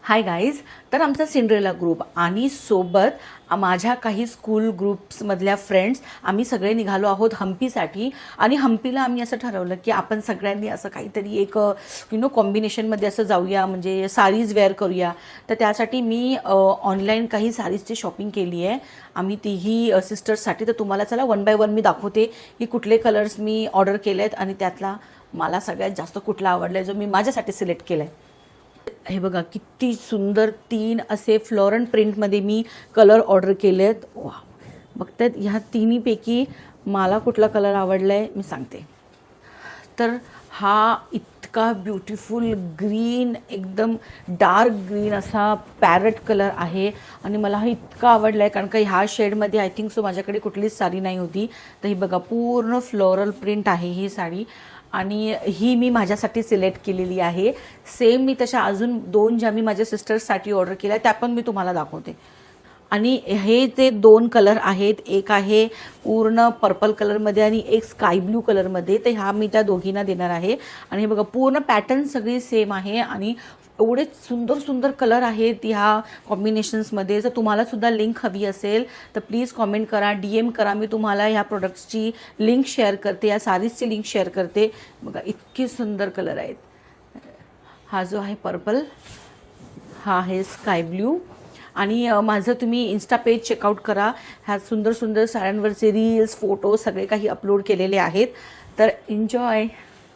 Hi guys. तर आमचा Cinderella group आणि सोबत माझ्या काही स्कूल ग्रुप्समधल्या फ्रेंड्स आम्ही सगळे निघालो आहोत हम्पीसाठी. आणि हम्पीला आम्ही असं ठरवलं की आपण सगळ्यांनी असं काहीतरी एक कॉम्बिनेशनमध्ये असं जाऊया, म्हणजे साडीज वेअर करूया. तर त्यासाठी मी ऑनलाईन काही साडीजची शॉपिंग केली आहे आम्ही तिही सिस्टर्ससाठी. तर तुम्हाला चला वन बाय वन मी दाखवते की कुठले कलर्स मी ऑर्डर केले आहेत आणि त्यातला मला सगळ्यात जास्त कुठला आवडला आहे जो मी माझ्यासाठी सिलेक्ट केला आहे. हे बघा किती सुंदर 3 असे फ्लोरल प्रिंटमध्ये मी कलर ऑर्डर केले आहेत. वा, बघतायत ह्या तिन्हीपैकी मला कुठला कलर आवडला आहे मी सांगते. तर हा इतका ब्युटिफुल ग्रीन, एकदम डार्क ग्रीन असा पॅरट कलर आहे आणि मला हा इतका आवडला आहे कारण का ह्या शेडमध्ये आय थिंक सो माझ्याकडे कुठलीच साडी नाही होती. तर ही बघा पूर्ण फ्लोरल प्रिंट आहे ही साडी आणि ही मी माझ्यासाठी सिलेक्ट केलेली आहे. सेम मी तशा अजून 2 ज्या मी माझ्या सिस्टर्ससाठी ऑर्डर केल्या त्या पण मी तुम्हाला दाखवते. आणि हे जे 2 कलर आहेत, एक आहे पूर्ण पर्पल कलरमध्ये आणि एक स्काय ब्लू कलरमध्ये. तर ह्या मी त्या दोघींना देणार आहे. आणि हे बघा पूर्ण पॅटर्न सगळी सेम आहे आणि एवढे सुंदर सुंदर कलर आहेत ह्या कॉम्बिनेशन्समध्ये. जर तुम्हालासुद्धा लिंक हवी असेल तर प्लीज कॉमेंट करा, DM करा. मी तुम्हाला ह्या प्रोडक्ट्सची लिंक शेअर करते, या साडीजची लिंक शेअर करते. बघा इतके सुंदर कलर आहेत. हा जो आहे पर्पल, हा आहे स्काय ब्ल्यू. आणि माझं तुम्ही इन्स्टा पेज चेकआउट करा. ह्या सुंदर सुंदर साड्यांवरचे रील्स, फोटो सगळे काही अपलोड केलेले आहेत. तर एन्जॉय.